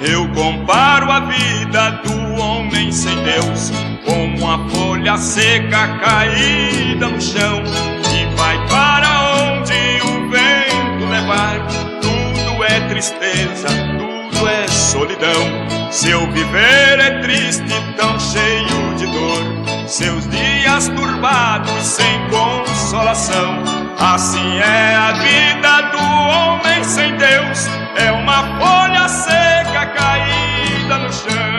Eu comparo a vida do homem sem Deus como uma folha seca caída no chão, que vai para onde o vento levar. Tudo é tristeza, tudo é solidão. Seu viver é triste, tão cheio de dor, seus dias turbados sem consolação. Assim é a vida do homem sem Deus, é uma folha seca caída no chão.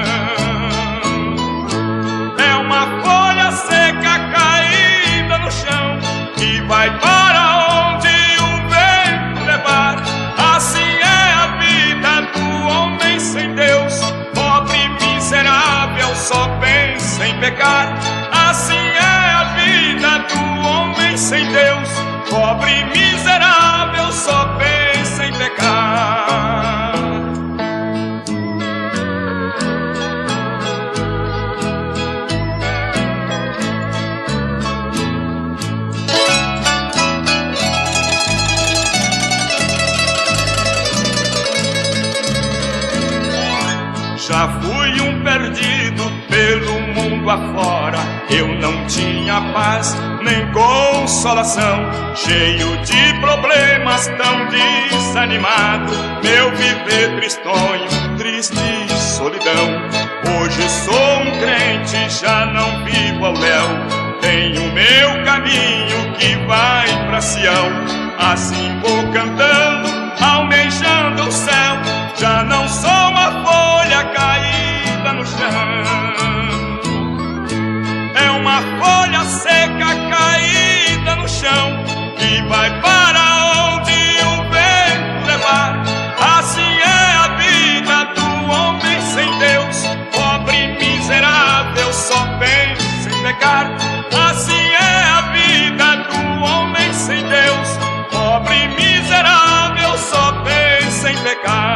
É uma folha seca caída no chão, que vai para onde o vento levar. Assim é a vida do homem sem Deus, pobre, miserável, só pensa em pecar. Assim é a vida do homem sem Deus, pobre, miserável, só pensa em pecar. Já fui um perdido pelo mundo afora, eu não tinha paz nem consolação, cheio de problemas, tão desanimado, meu viver tristonho, triste solidão. Hoje sou um crente, já não vivo ao léu, tenho meu caminho que vai pra Sião. Assim vou cantando, almejando o céu, já não sou uma folha caída no chão. É uma folha seca caída no chão, que vai para onde o vento levar. Assim é a vida do homem sem Deus, pobre, miserável, só pensa em pecar. Assim é a vida do homem sem Deus, pobre, miserável, só pensa em pecar.